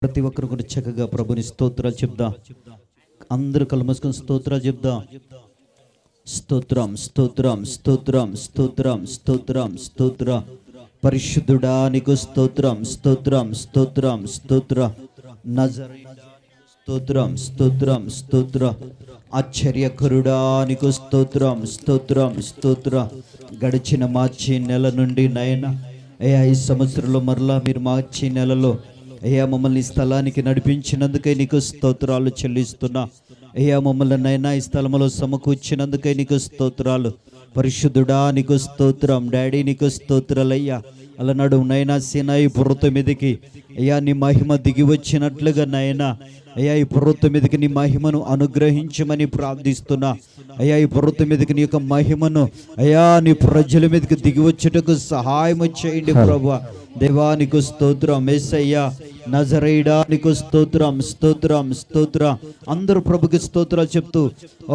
ప్రతి ఒక్కరు కూడా చక్కగా ప్రభుని స్తోత్రాలు చెప్దాం. అందరూ కళ్ళు మూసుకొని స్తోత్రాలు చెప్దాం. స్తోత్రం స్తోత్రం స్తోత్రం స్తోత్రం స్తోత్రం స్తోత్ర పరిశుద్ధుడా నీకు స్తోత్రం స్తోత్రం స్తోత్రం స్తోత్ర నజరేయుడా స్తోత్రం స్తోత్రం స్తోత్ర ఆశ్చర్యకరుడా నీకు స్తోత్రం స్తోత్రం స్తోత్ర. గడిచిన మార్చి నెల నుండి నయన అయ్యా ఈ సంవత్సరంలో మరలా మీరు మార్చి నెలలో అయ్యా మమ్మల్ని ఈ స్థలానికి నడిపించినందుకే నీకు స్తోత్రాలు చెల్లిస్తున్నా. అయ్యా మమ్మల్ని నైనా ఈ స్థలంలో సమకూర్చినందుకే నీకు స్తోత్రాలు. పరిశుద్ధుడా నీకు స్తోత్రం. డాడీ నీకు స్తోత్రాలయ్యా. అలనాడు నైనా సినాయి పర్వతం మీదకి అయ్యా నీ మహిమ దిగి వచ్చినట్లుగా నైనా అయ్యా ఈ పర్వతం మీదకి నీ మహిమను అనుగ్రహించమని ప్రార్థిస్తున్నా. అయ్యా ఈ పర్వతం మీదకి నీ యొక్క మహిమను అయ్యా నీ ప్రజల మీదకి దిగి వచ్చేటకు సహాయం చేయండి ప్రభువా. దేవానికి స్తోత్రం. యేసయ్యా నజరేయుడా నీకు స్తోత్రం స్తోత్రం స్తోత్ర. అందరూ ప్రభుకి స్తోత్రాలు చెప్తూ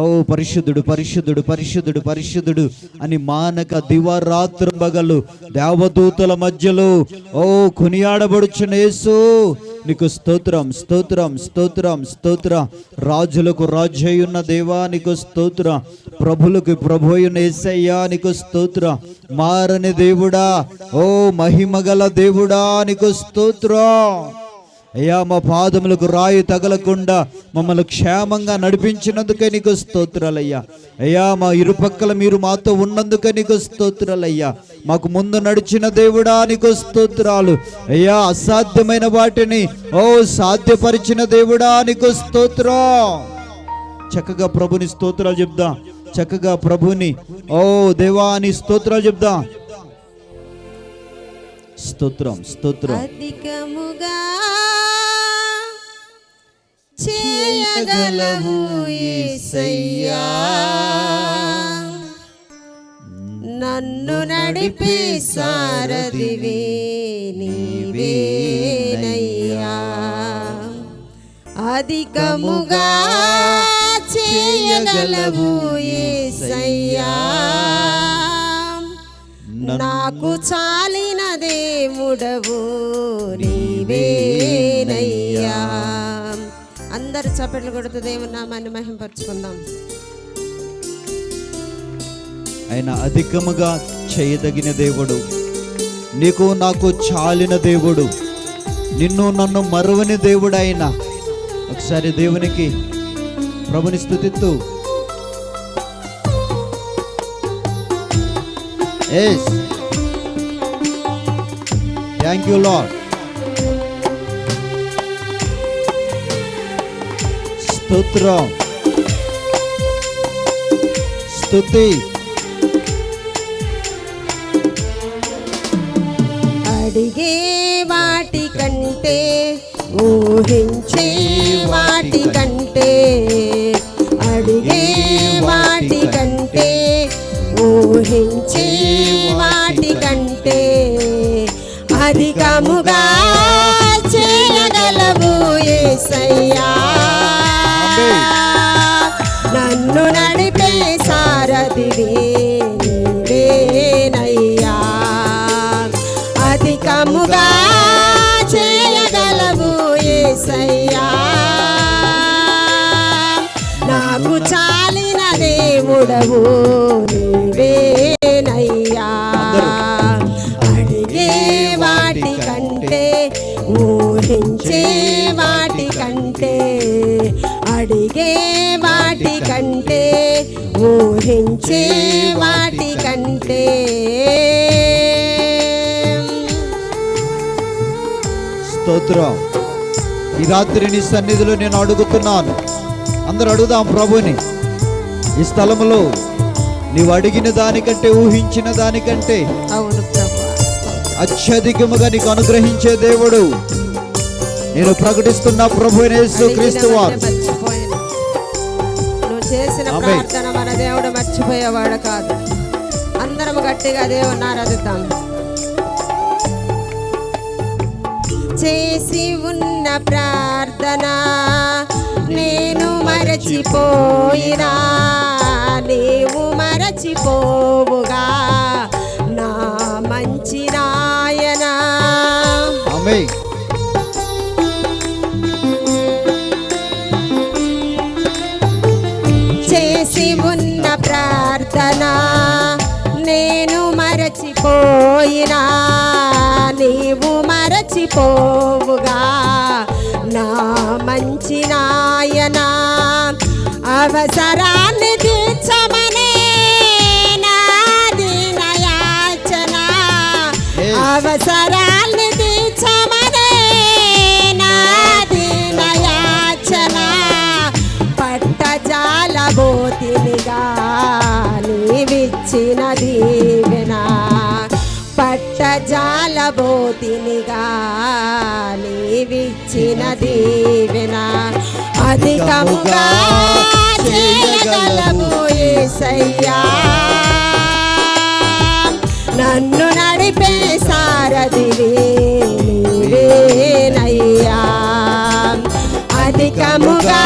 ఓ పరిశుద్ధుడు పరిశుద్ధుడు పరిశుద్ధుడు పరిశుద్ధుడు అని మానక దివారాత్రి పగలు దేవదూతల మధ్యలో ఓ కొనియాడబడుచున్న యేసు నీకు స్తోత్రం స్తోత్రం స్తోత్రం స్తోత్ర. రాజులకు రాజయ్యున్న దేవా నీకు స్తోత్ర. ప్రభులకు ప్రభు అయిన యేసయ్యా నీకు స్తోత్ర. మారని దేవుడా ఓ మహిమగల దేవుడా నీకు స్తోత్రం. అయ్యా మా పాదములకు రాయి తగలకుండా మమ్మల్ని క్షేమంగా నడిపించినందుకే నీకు స్తోత్రాలయ్యా. అయ్యా మా ఇరుపక్కల మీరు మాతో ఉన్నందుకే నీకు స్తోత్రాలయ్యా. మాకు ముందు నడిచిన దేవుడా నీకు స్తోత్రాలు. అయ్యా అసాధ్యమైన వాటిని ఓ సాధ్యపరిచిన దేవుడా నీకు స్తోత్రం. చక్కగా ప్రభుని స్తోత్రాలు చెప్దాం. చక్కగా ప్రభుని ఓ దేవాని స్తోత్రాలు చెప్దాం. స్తోత్రం స్తోత్రం. అధికముగా చేయగలవు యేసయ్యా, నన్ను నడిపే సారథివే నీవేనయ్యా. అధికముగా చేయగలవు యేసయ్యా, నాకు చాలిన దేవుడవు నీవేనయ్యా. అందరు చప్పట్లు కొడుతూ దేవుని నామాన్ని మహిమపరుచుకుందాం. ఆయన అధికముగా చేయదగిన దేవుడు, నీకు నాకు చాలిన దేవుడు, నిన్ను నన్ను మరువని దేవుడు ఆయన. ఒకసారి దేవునికి ప్రభుని స్తుతిస్తూ థ్యాంక్ యూ లార్డ్. స్తోత్రం స్తుతి. అడిగే వాటి కంటే ఊహించే వాటి కంటే, అడిగే వాటి కంటే ఊహించే వాటి కంటే అధికముగా చేయగలవు యేసయ్యా, నన్ను నడిపే సారథివే నీవేనయ్యా. అధికముగా చేయగలవు యేసయ్యా, నాకు చాలిన దేవుడవు నీవేనయ్యా. అడిగే వాటి కంటే ఊహించే వాటి కంటే, అడిగే వాటి కంటే ఊహించే వాటి కంటే స్తోత్రం. ఈ రాత్రి నీ సన్నిధిలో నేను అడుగుతున్నాను. అందరూ అడుగుదాం ప్రభుని. ఈ స్థలంలో నీవు అడిగిన దానికంటే ఊహించిన దానికంటే అవును ప్రభు అత్యధికముగా నీకు అనుగ్రహించే దేవుడు నేను ప్రకటిస్తున్న ప్రభు యేసుక్రీస్తు వారు. నువ్వు చేసిన ప్రార్థన మన దేవుడు మర్చిపోయేవాడు కాదు. అందరం గట్టిగా దేవుని ఆరాధిద్దాం. చేసి ఉన్న ప్రార్థన నేను మరచిపోయినా నీవు మరచిపోవుగా నా మంచి నాయనా. ఆమేన్. ప్రార్థన నేను మరచిపోయినా నీవు మరచిపోవుగా నా మంచి నాయన అవసరాన్ని తీర్చమనే నా దీనయాచన అవసరాన్ని తీర్చమనే నా దీనయాచన పట్టజాలబోతినిగా నీవిచ్చిన దీవెన పట్టజాలబోతినిగా నీవిచ్చిన దీవెన అధికముగా చేయగలవు యేసయ్యా నన్ను నడిపే సారథివి నీవేనయ్యా అధికముగా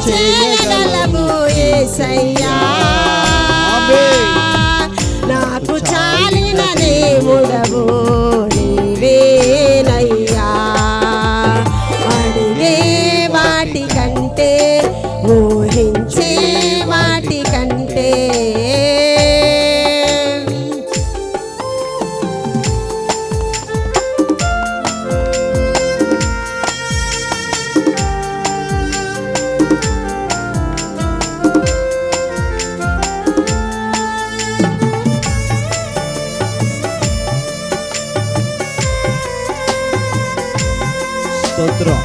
చేయగలవు యేసయ్యా నాకు చాలిన దేవుడవు నీవేనయ్యా అడిగే వాటి కంటే ఊహించే వాటి కంటే స్తోత్రం.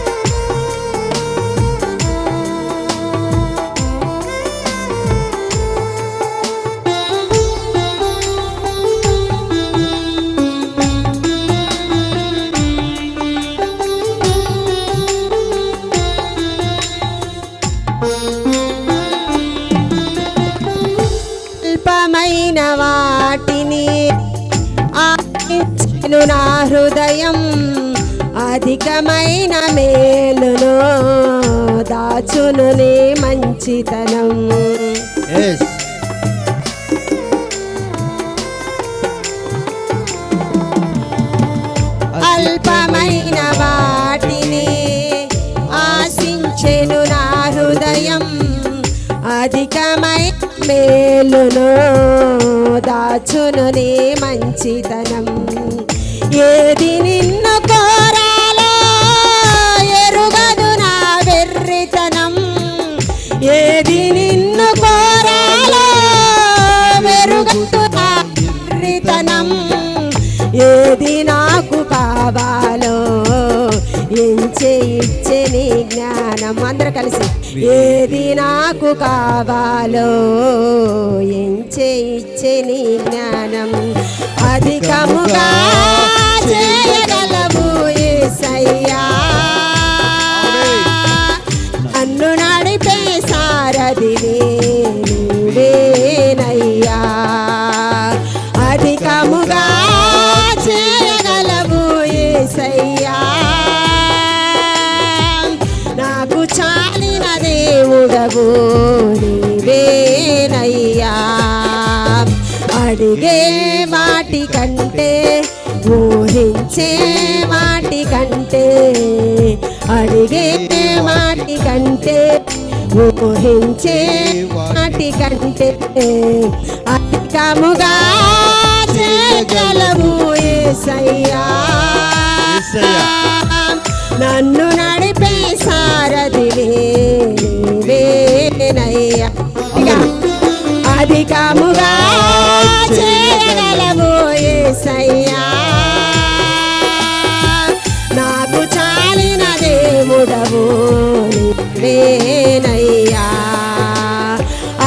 అల్పమైన వాటిని ఆశించెను నా హృదయం అధికమైన మేలును దాచును నీ మంచితనం అల్పమైన వాటిని ఆశించెను నా హృదయం అధికమైన మేలును దాచును నీ మంచితనం ఏది నిన్ను కోరాలో ఎరుగదు నా వెర్రితనం ఏది నిన్ను కోరాలో ఎరుగదు నా వెర్రితనం ఏది నాకు కావాలో ఎంచే ఇచ్చే నీ జ్ఞానం అందరూ కలిసి ఏది నాకు కావాలో ఎంచే ఇచ్చే నీ జ్ఞానం అధికముగా చేయగలవు యేసయ్యా నన్ను నడిపే సారథివి నీవేనయ్యా అధికముగా చేయగలవు యేసయ్యా నాకు చాలిన దేవుడవు నీవేనయ్యా అడిగే వాటి కంటే ఊహించే వాటి కంటే అడిగే వాటి కంటే ఊహించే వాటి కంటే అధికముగా చేయగలవు యేసయ్యా నన్ను నడిపే సారథివి నీవేనయ్యా అధికముగా చేయగలవు యేసయ్యా నాకు చాలిన దేవుడవు నీవేనయ్యా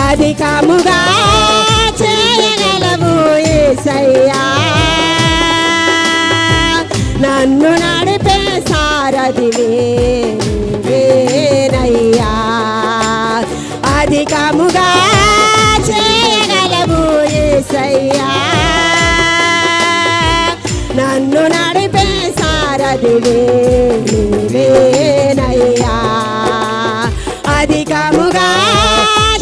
అధికముగా చేయగలవు యేసయ్యా నన్ను నడిపే సారథివి నీవేనయ్యా అధికముగా చేయగలవు యేసయ్యా నన్ను నడిపే సారథివి నీవేనయ్యా అధికముగా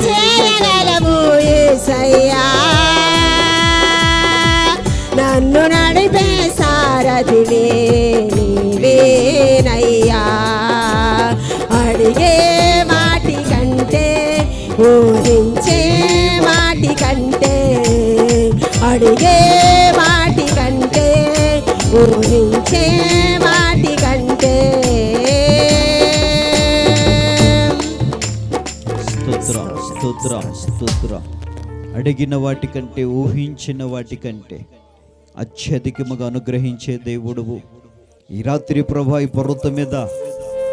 చేయగలవు యేసయ్యా నన్ను నడిపే సారథివి నీవేనయ్యా అడిగే వాటి కంటే ఊహించే వాటి కంటే అడిగే వాటి కంటే ఊహించే వాటి కంటే స్తోత్రం స్తోత్రం స్తోత్రం. అడిగిన వాటికంటే ఊహించిన వాటికంటే అత్యధికముగా అనుగ్రహించే దేవుడువు. ఈ రాత్రి ప్రభా ఈ పర్వతం మీద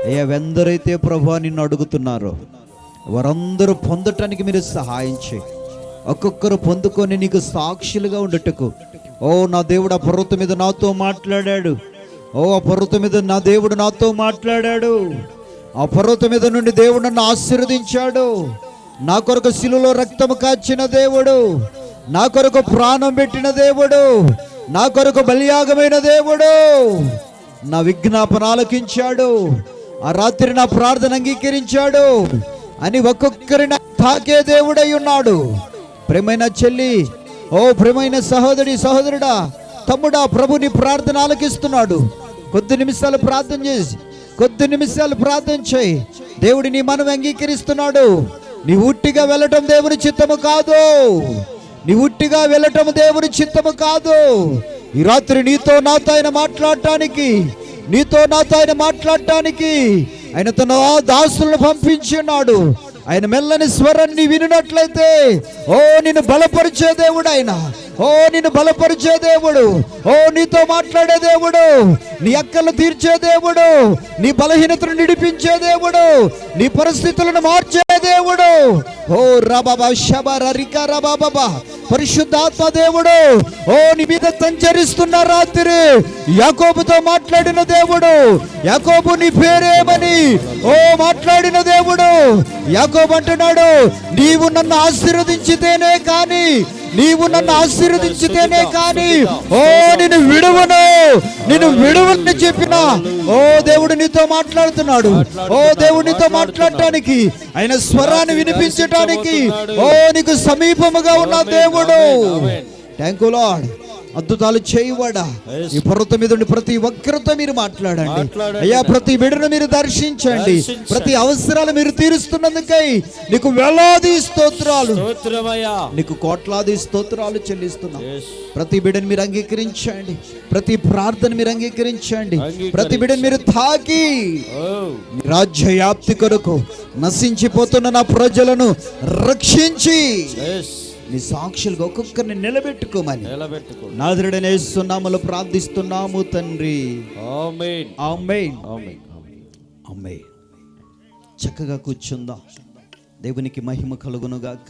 అయ్యా ఎందరైతే ప్రభా నిన్ను అడుగుతున్నారో వారందరూ పొందటానికి మీరు సహాయం చేయి. ఒక్కొక్కరు పొందుకొని నీకు సాక్షులుగా ఉండటకు. ఓ నా దేవుడు ఆ పర్వతం మీద నాతో మాట్లాడాడు. ఓ ఆ పర్వతం మీద నా దేవుడు నాతో మాట్లాడాడు. ఆ పర్వతం మీద నుండి దేవుడు నన్ను ఆశీర్వదించాడు. నా కొరకు శిలువలో రక్తము కాచిన దేవుడు, నా కొరకు ప్రాణం పెట్టిన దేవుడు, నా కొరకు బలియాగమైన దేవుడు నా విజ్ఞాపన ఆలకించాడు. ఆ రాత్రి నా ప్రార్థన అంగీకరించాడు అని ఒక్కొక్కరిని తాకే దేవుడై ఉన్నాడు. ప్రేమైన చెల్లి, ఓ ప్రేమైన సహోదరి సహోదరుడా, తమ్ముడా, ప్రభుని ప్రార్థన ఆలకిస్తున్నాడు. కొద్ది నిమిషాలు ప్రార్థన చేసి కొద్ది నిమిషాలు ప్రార్థన చేయి. దేవుడి నీ మనం అంగీకరిస్తున్నాడు. నీ ఉట్టిగా వెళ్ళటం దేవుని చిత్తము కాదు. నీ ఉట్టిగా వెళ్ళటం దేవుని చిత్తము కాదు. ఈ రాత్రి నీతో నాతో ఆయన మాట్లాడటానికి, ఆయన తన దాసులను పంపించి ఉన్నాడు. ఆయన మెల్లని స్వరాన్ని వినినట్లయితే ఓ నిన్ను బలపరిచే దేవుడు ఆయన. ఓ నిన్ను బలపరిచే దేవుడు. ఓ నీతో మాట్లాడే దేవుడు, నీ అక్కలు తీర్చే దేవుడు, నీ బలహీనతను నిడిపించే దేవుడు, నీ పరిస్థితులను మార్చే దేవుడు. ఓ రబాబా షబర రికా రబాబా పరిశుద్ధాత్మ దేవుడు ఓ నీ మీద సంచరిస్తున్న రాత్రి యాకోబుతో మాట్లాడిన దేవుడు. యాకోబు నీ పేరేమని ఓ మాట్లాడిన దేవుడు. యాకోబు అంటున్నాడు, నీవు నన్ను ఆశీర్వదించితేనే కానీ ఓ నిన్ను విడువని చెప్పిన ఓ దేవుడు నీతో మాట్లాడుతున్నాడు. ఓ దేవుడు నీతో మాట్లాడటానికి, ఆయన స్వరాన్ని వినిపించటానికి ఓ నీకు సమీపముగా ఉన్న దేవుడు. Thank you lord. అద్భుతాలు చేయవాడా, ఈ పర్వతం మీద ఉండి ప్రతి ఒక్కరితో మీరు మాట్లాడండి అయ్యా. ప్రతి బిడ్డను మీరు దర్శించండి. ప్రతి అవసరాలు మీరు తీరుస్తున్నందుకై నీకు వేలాది స్తోత్రాలు, నీకు కోట్లాది స్తోత్రాలు చెల్లిస్తున్నాం. ప్రతి బిడ్డను మీరు అంగీకరించండి. ప్రతి ప్రార్థన మీరు అంగీకరించండి. ప్రతి బిడ్డను మీరు తాకి రాజ్య వ్యాప్తి కొరకు నశించిపోతున్న నా ప్రజలను రక్షించి నీ సాక్షులుగా ఒక్కొక్కరిని నిలబెట్టుకోమని నాజరేయుడైన యేసు నామములో ప్రార్థిస్తున్నాము తండ్రి. ఆమేన్ ఆమేన్ ఆమేన్ ఆమేన్. చక్కగా కూర్చుందాం. దేవునికి మహిమ కలుగును గాక.